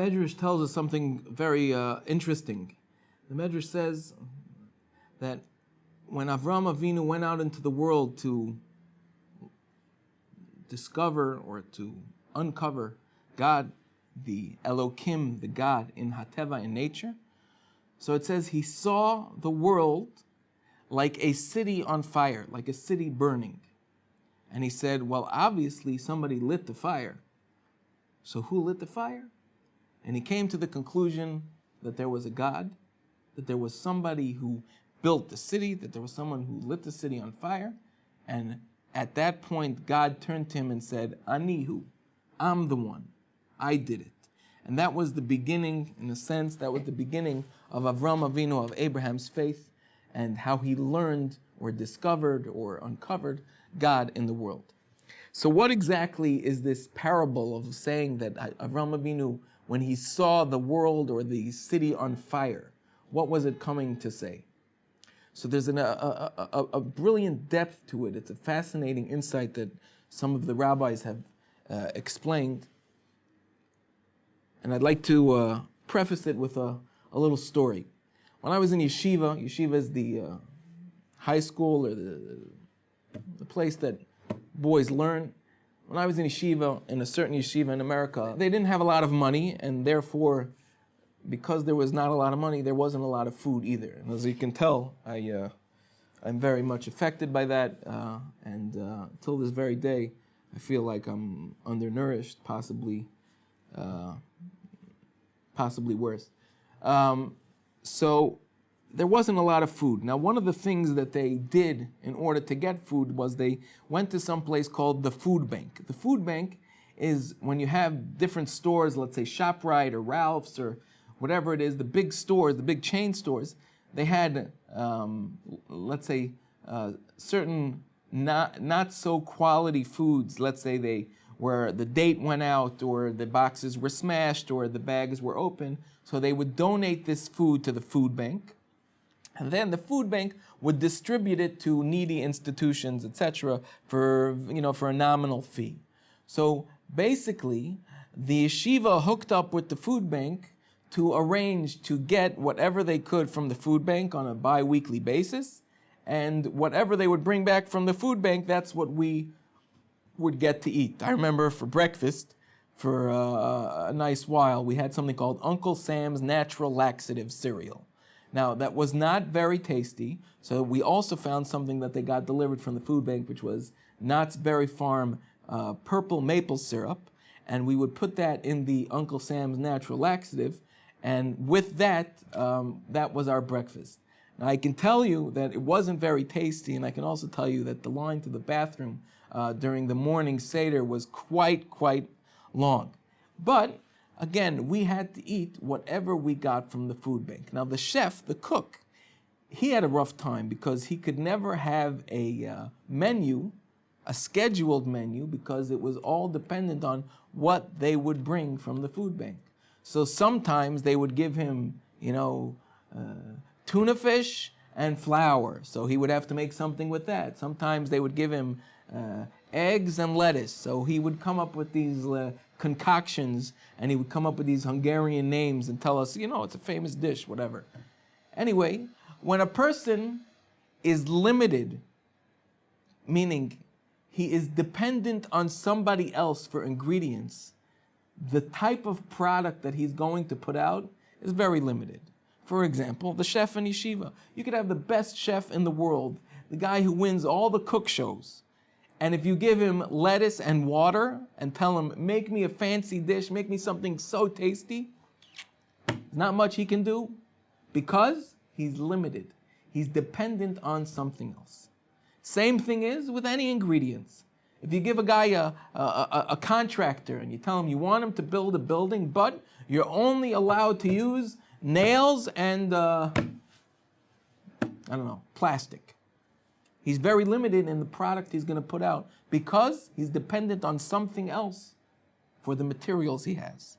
Medrash tells us something very interesting. The Medrash says that when Avram Avinu went out into the world to discover or to uncover God, the Elokim, the God in Hateva, in nature, so it says he saw the world like a city on fire, like a city burning. And he said, well, obviously somebody lit the fire. So who lit the fire? And he came to the conclusion that there was a God, that there was somebody who built the city, that there was someone who lit the city on fire. And at that point, God turned to him and said, Anihu, I'm the one. I did it. And that was the beginning, in a sense, that was the beginning of Avram Avinu, of Abraham's faith, and how he learned or discovered or uncovered God in the world. So what exactly is this parable of saying that Avram Avinu, when he saw the world or the city on fire, what was it coming to say? So there's a brilliant depth to it. It's a fascinating insight that some of the rabbis have explained. And I'd like to preface it with a little story. When I was in yeshiva, yeshiva is the high school or the place that boys learn. When I was in yeshiva, in a certain yeshiva in America, they didn't have a lot of money, and therefore, because there was not a lot of money, there wasn't a lot of food either. And as you can tell, I'm very much affected by that, and till this very day, I feel like I'm undernourished, possibly worse. So there wasn't a lot of food. Now, one of the things that they did in order to get food was they went to some place called the food bank. The food bank is when you have different stores, let's say ShopRite or Ralph's or whatever it is, the big stores, the big chain stores, they had, let's say, certain not so quality foods. Let's say where the date went out or the boxes were smashed or the bags were open. So they would donate this food to the food bank. And then the food bank would distribute it to needy institutions, etc., for a nominal fee. So basically, the yeshiva hooked up with the food bank to arrange to get whatever they could from the food bank on a bi-weekly basis, and whatever they would bring back from the food bank, that's what we would get to eat. I remember for breakfast, for a nice while, we had something called Uncle Sam's Natural Laxative Cereal. Now, that was not very tasty, so we also found something that they got delivered from the food bank, which was Knott's Berry Farm purple maple syrup, and we would put that in the Uncle Sam's Natural Laxative, and with that, that was our breakfast. Now, I can tell you that it wasn't very tasty, and I can also tell you that the line to the bathroom during the morning Seder was quite long. But again, we had to eat whatever we got from the food bank. Now, the chef, the cook, he had a rough time because he could never have a menu, a scheduled menu, because it was all dependent on what they would bring from the food bank. So sometimes they would give him, tuna fish and flour, so he would have to make something with that. Sometimes they would give him eggs and lettuce, so he would come up with these concoctions, and he would come up with these Hungarian names and tell us, it's a famous dish, whatever. Anyway, when a person is limited, meaning he is dependent on somebody else for ingredients, the type of product that he's going to put out is very limited. For example, the chef in yeshiva. You could have the best chef in the world, the guy who wins all the cook shows. And if you give him lettuce and water and tell him, make me a fancy dish, make me something so tasty, there's not much he can do because he's limited. He's dependent on something else. Same thing is with any ingredients. If you give a guy a contractor and you tell him you want him to build a building, but you're only allowed to use nails and, plastic. He's very limited in the product he's going to put out because he's dependent on something else for the materials he has.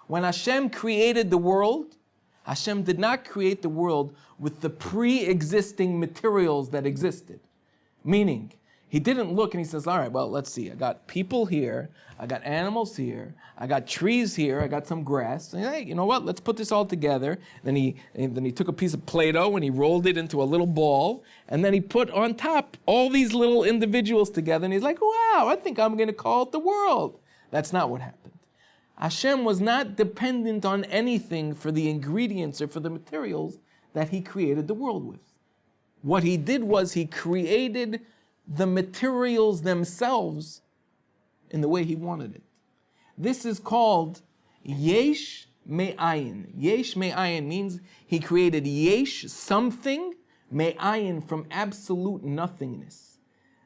When Hashem created the world, Hashem did not create the world with the pre-existing materials that existed. Meaning, He didn't look and he says, all right, well, let's see. I got people here. I got animals here. I got trees here. I got some grass. And, hey, you know what? Let's put this all together. Then he took a piece of Play-Doh and he rolled it into a little ball. And then he put on top all these little individuals together. And he's like, wow, I think I'm going to call it the world. That's not what happened. Hashem was not dependent on anything for the ingredients or for the materials that he created the world with. What he did was he created the materials themselves in the way he wanted it. This is called Yesh Me'ayin. Yesh Me'ayin means he created Yesh, something, Me'ayin, from absolute nothingness.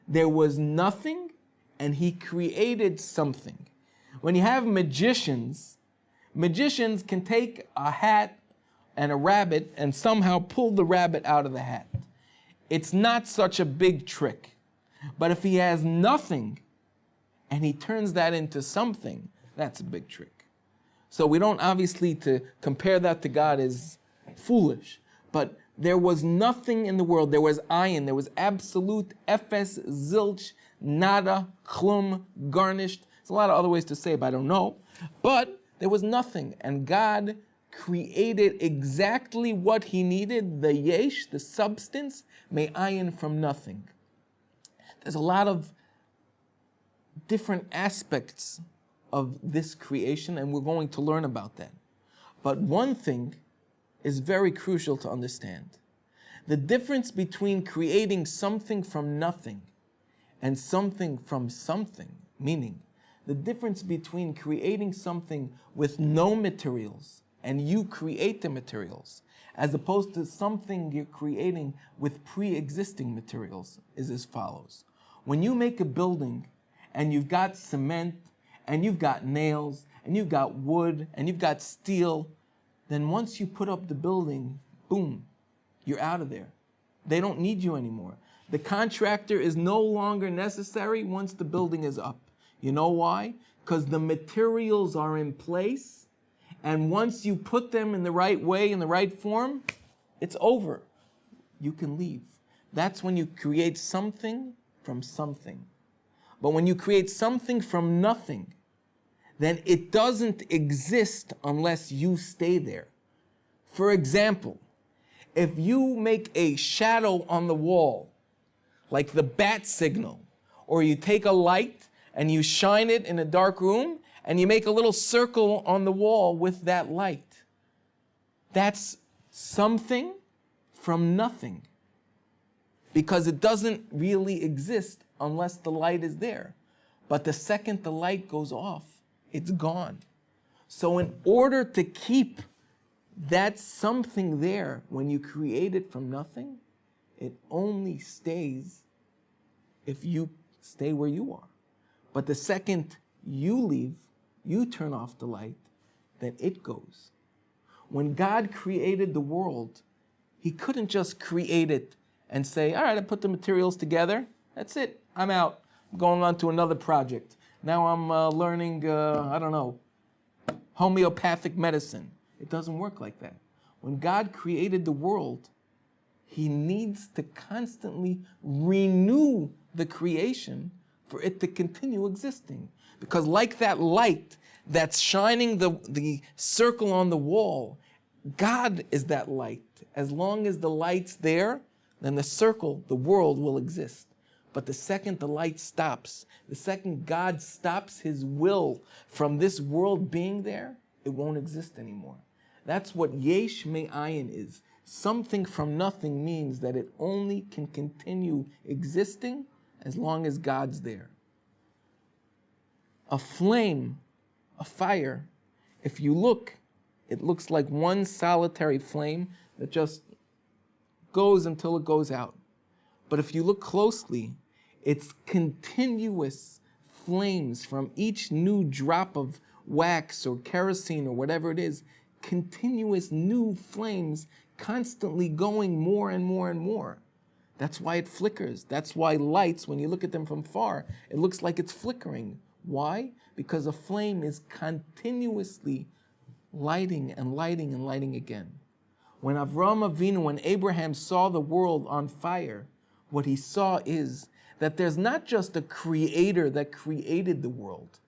There was nothing, and he created something. When you have magicians can take a hat and a rabbit and somehow pull the rabbit out of the hat. It's not such a big trick. But if he has nothing and he turns that into something, that's a big trick. So we don't obviously to compare that to God is foolish. But there was nothing in the world. There was ayin. There was absolute efes, zilch, nada, klum, garnished. There's a lot of other ways to say it, but I don't know. But there was nothing. And God created exactly what he needed, the yesh, the substance, me'ayin, from nothing. There's a lot of different aspects of this creation, and we're going to learn about that. But one thing is very crucial to understand. The difference between creating something from nothing and something from something, meaning the difference between creating something with no materials and you create the materials, as opposed to something you're creating with pre-existing materials, is as follows. When you make a building and you've got cement and you've got nails and you've got wood and you've got steel, then once you put up the building, boom, you're out of there. They don't need you anymore. The contractor is no longer necessary once the building is up. You know why? Because the materials are in place, and once you put them in the right way, in the right form, it's over. You can leave. That's when you create something from something. But when you create something from nothing, then it doesn't exist unless you stay there. For example, if you make a shadow on the wall, like the bat signal, or you take a light and you shine it in a dark room and you make a little circle on the wall with that light, that's something from nothing. Because it doesn't really exist unless the light is there. But the second the light goes off, it's gone. So in order to keep that something there when you create it from nothing, it only stays if you stay where you are. But the second you leave, you turn off the light, then it goes. When God created the world, he couldn't just create it and say, all right, I put the materials together. That's it. I'm out. I'm going on to another project. Now I'm learning, homeopathic medicine. It doesn't work like that. When God created the world, he needs to constantly renew the creation for it to continue existing. Because like that light that's shining the circle on the wall, God is that light. As long as the light's there, then the circle, the world, will exist. But the second the light stops, the second God stops his will from this world being there, it won't exist anymore. That's what Yesh Me'ayin is. Something from nothing means that it only can continue existing as long as God's there. A flame, a fire, if you look, it looks like one solitary flame that just goes until it goes out. But if you look closely, it's continuous flames from each new drop of wax or kerosene or whatever it is, continuous new flames constantly going more and more and more. That's why it flickers. That's why lights, when you look at them from far, it looks like it's flickering. Why? Because a flame is continuously lighting and lighting and lighting again. When Avraham Avinu, when Abraham saw the world on fire, what he saw is that there's not just a creator that created the world,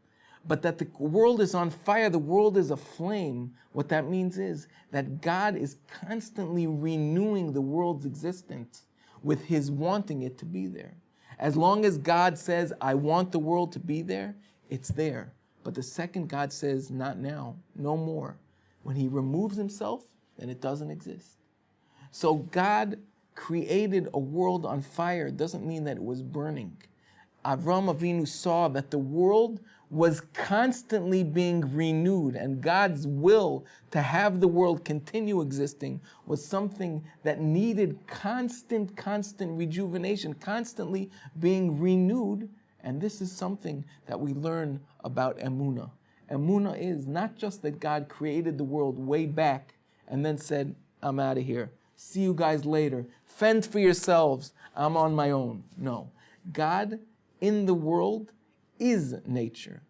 but that the world is on fire, the world is aflame. What that means is that God is constantly renewing the world's existence with his wanting it to be there. As long as God says, I want the world to be there, it's there. But the second God says, not now, no more, when he removes himself, then it doesn't exist. So God created a world on fire doesn't mean that it was burning. Avraham Avinu saw that the world was constantly being renewed, and God's will to have the world continue existing was something that needed constant rejuvenation, constantly being renewed. And this is something that we learn about Emunah. Emunah is not just that God created the world way back and then said, I'm out of here. See you guys later. Fend for yourselves. I'm on my own. No. God in the world is nature.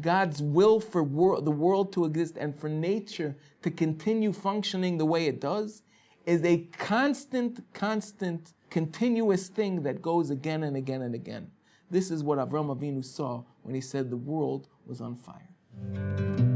God's will for the world to exist and for nature to continue functioning the way it does is a constant, continuous thing that goes again and again and again. This is what Avraham Avinu saw when he said the world was on fire.